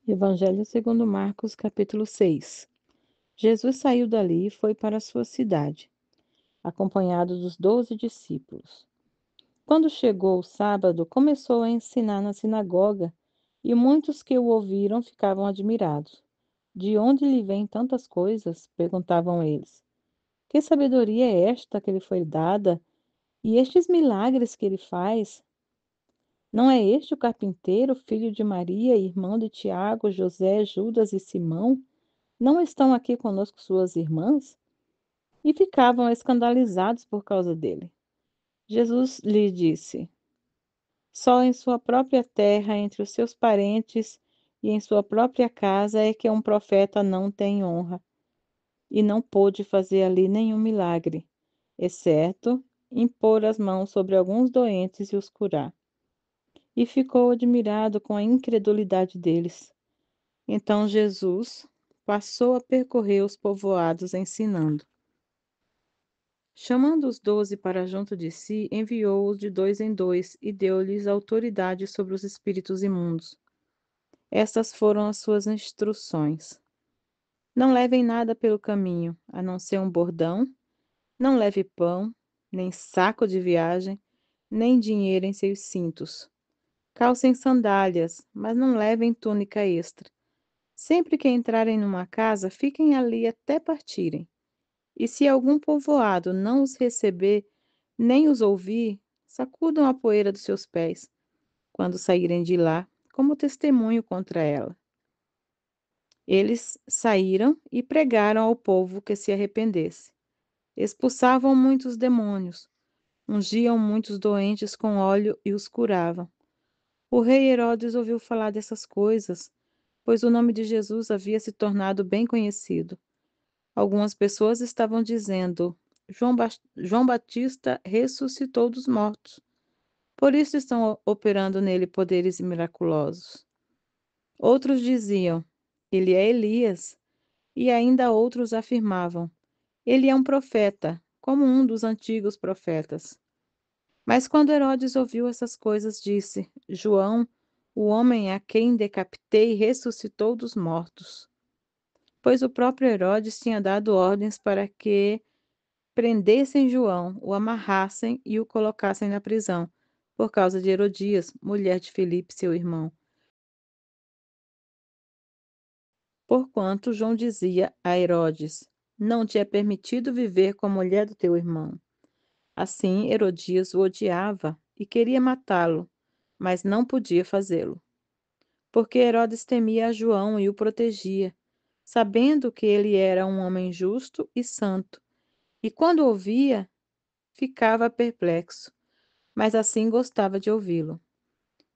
Evangelho segundo Marcos, capítulo 6. Jesus saiu dali e foi para a sua cidade, acompanhado dos 12 discípulos. Quando chegou o sábado, começou a ensinar na sinagoga, e muitos que o ouviram ficavam admirados. De onde lhe vêm tantas coisas? Perguntavam eles. Que sabedoria é esta que lhe foi dada? E estes milagres que ele faz? Não é este o carpinteiro, filho de Maria, irmão de Tiago, José, Judas e Simão? Não estão aqui conosco suas irmãs? E ficavam escandalizados por causa dele. Jesus lhe disse: Só em sua própria terra, entre os seus parentes e em sua própria casa é que um profeta não tem honra, e não pôde fazer ali nenhum milagre, exceto impor as mãos sobre alguns doentes e os curar. E ficou admirado com a incredulidade deles. Então Jesus passou a percorrer os povoados ensinando. Chamando os 12 para junto de si, enviou-os de dois em dois e deu-lhes autoridade sobre os espíritos imundos. Estas foram as suas instruções. Não levem nada pelo caminho, a não ser um bordão, não leve pão, nem saco de viagem, nem dinheiro em seus cintos. Calcem sandálias, mas não levem túnica extra. Sempre que entrarem numa casa, fiquem ali até partirem. E se algum povoado não os receber, nem os ouvir, sacudam a poeira dos seus pés, quando saírem de lá, como testemunho contra ela. Eles saíram e pregaram ao povo que se arrependesse. Expulsavam muitos demônios, ungiam muitos doentes com óleo e os curavam. O rei Herodes ouviu falar dessas coisas, pois o nome de Jesus havia se tornado bem conhecido. Algumas pessoas estavam dizendo: João Batista ressuscitou dos mortos. Por isso estão operando nele poderes miraculosos. Outros diziam: ele é Elias. E ainda outros afirmavam: ele é um profeta, como um dos antigos profetas. Mas quando Herodes ouviu essas coisas, disse: João, o homem a quem decapitei, ressuscitou dos mortos. Pois o próprio Herodes tinha dado ordens para que prendessem João, o amarrassem e o colocassem na prisão, por causa de Herodias, mulher de Filipe, seu irmão. Porquanto João dizia a Herodes: Não te é permitido viver com a mulher do teu irmão. Assim, Herodias o odiava e queria matá-lo, mas não podia fazê-lo, porque Herodes temia a João e o protegia, sabendo que ele era um homem justo e santo, e quando ouvia, ficava perplexo, mas assim gostava de ouvi-lo.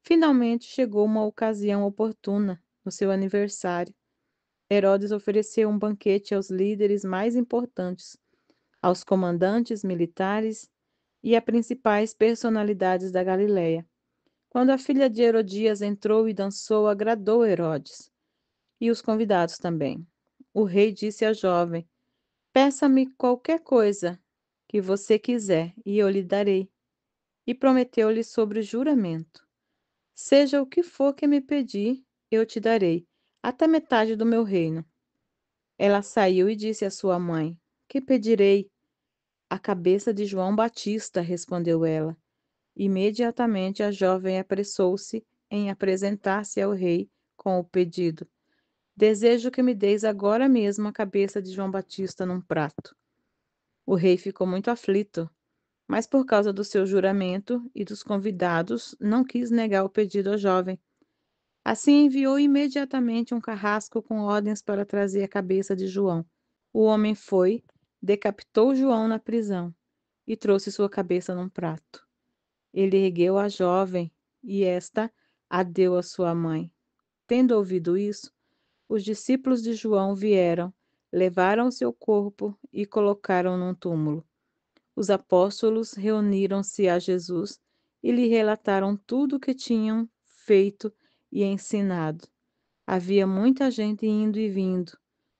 Finalmente chegou uma ocasião oportuna, no seu aniversário. Herodes ofereceu um banquete aos líderes mais importantes, aos comandantes militares e a principais personalidades da Galiléia. Quando a filha de Herodias entrou e dançou, agradou Herodes, e os convidados também. O rei disse à jovem: Peça-me qualquer coisa que você quiser, e eu lhe darei. E prometeu-lhe sobre juramento: Seja o que for que me pedir, eu te darei, até metade do meu reino. Ela saiu e disse à sua mãe: Que pedirei? A cabeça de João Batista, respondeu ela. Imediatamente a jovem apressou-se em apresentar-se ao rei com o pedido: Desejo que me deis agora mesmo a cabeça de João Batista num prato. O rei ficou muito aflito, mas por causa do seu juramento e dos convidados, não quis negar o pedido à jovem. Assim enviou imediatamente um carrasco com ordens para trazer a cabeça de João. O homem foi, decapitou João na prisão e trouxe sua cabeça num prato. Ele ergueu a jovem e esta a deu à sua mãe. Tendo ouvido isso, os discípulos de João vieram, levaram seu corpo e colocaram num túmulo. Os apóstolos reuniram-se a Jesus e lhe relataram tudo o que tinham feito e ensinado. Havia muita gente indo e vindo,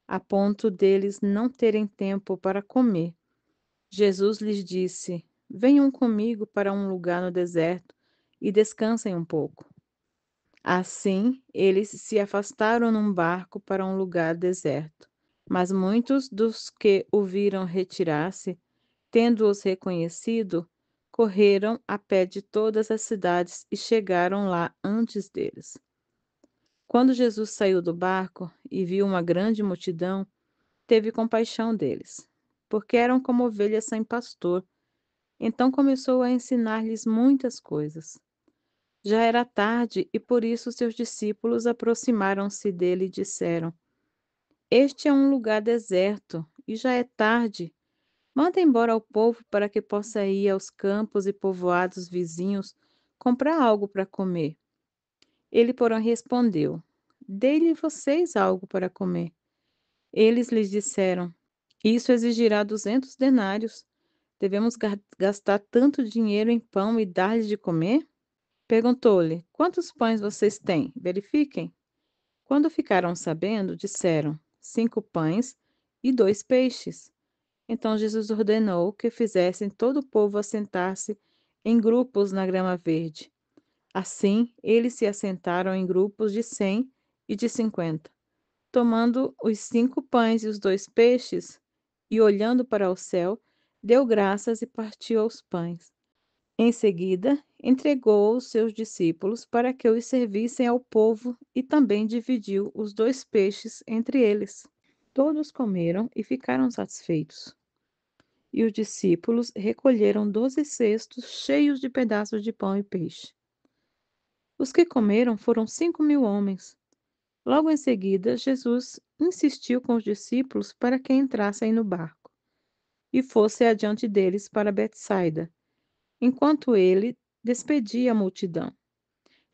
a ponto deles não terem tempo para comer. Jesus lhes disse: Venham comigo para um lugar no deserto e descansem um pouco. Assim, eles se afastaram num barco para um lugar deserto. Mas muitos dos que o viram retirar-se, tendo-os reconhecido, correram a pé de todas as cidades e chegaram lá antes deles. Quando Jesus saiu do barco e viu uma grande multidão, teve compaixão deles, porque eram como ovelhas sem pastor. Então começou a ensinar-lhes muitas coisas. Já era tarde e por isso seus discípulos aproximaram-se dele e disseram: Este é um lugar deserto e já é tarde. Manda embora o povo para que possa ir aos campos e povoados vizinhos comprar algo para comer. Ele, porém, respondeu: Dê-lhe vocês algo para comer. Eles lhes disseram: Isso exigirá 200 denários. Devemos gastar tanto dinheiro em pão e dar-lhes de comer? Perguntou-lhe: Quantos pães vocês têm? Verifiquem. Quando ficaram sabendo, disseram: 5 pães e 2 peixes. Então Jesus ordenou que fizessem todo o povo assentar-se em grupos na grama verde. Assim, eles se assentaram em grupos de 100 e de 50. Tomando os 5 pães e os 2 peixes, e olhando para o céu, deu graças e partiu os pães. Em seguida, entregou aos seus discípulos para que os servissem ao povo e também dividiu os 2 peixes entre eles. Todos comeram e ficaram satisfeitos. E os discípulos recolheram 12 cestos cheios de pedaços de pão e peixe. Os que comeram foram 5.000 homens. Logo em seguida, Jesus insistiu com os discípulos para que entrassem no barco e fosse adiante deles para Betsaida, enquanto ele despedia a multidão.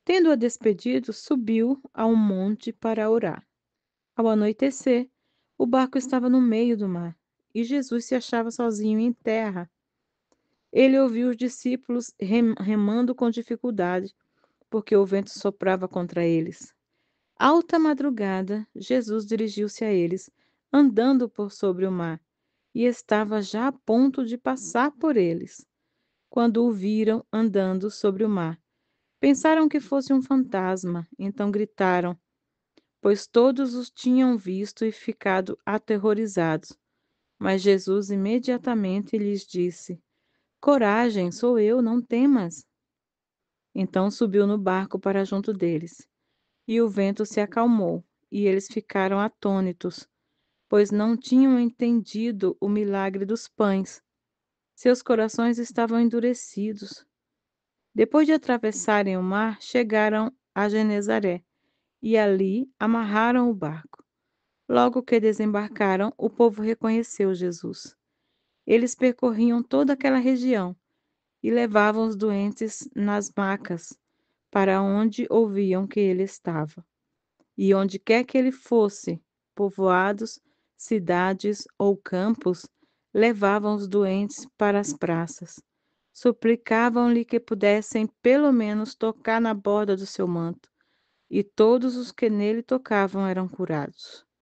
Tendo-a despedido, subiu a um monte para orar. Ao anoitecer, o barco estava no meio do mar e Jesus se achava sozinho em terra. Ele ouviu os discípulos remando com dificuldade, porque o vento soprava contra eles. Alta madrugada, Jesus dirigiu-se a eles, andando por sobre o mar, e estava já a ponto de passar por eles, quando o viram andando sobre o mar. Pensaram que fosse um fantasma, então gritaram, pois todos os tinham visto e ficado aterrorizados. Mas Jesus imediatamente lhes disse: Coragem, sou eu, não temas. Então subiu no barco para junto deles, e o vento se acalmou, e eles ficaram atônitos, pois não tinham entendido o milagre dos pães. Seus corações estavam endurecidos. Depois de atravessarem o mar, chegaram a Genezaré, e ali amarraram o barco. Logo que desembarcaram, o povo reconheceu Jesus. Eles percorriam toda aquela região e levavam os doentes nas macas, para onde ouviam que ele estava. E onde quer que ele fosse, povoados, cidades ou campos, levavam os doentes para as praças. Suplicavam-lhe que pudessem pelo menos tocar na borda do seu manto, e todos os que nele tocavam eram curados.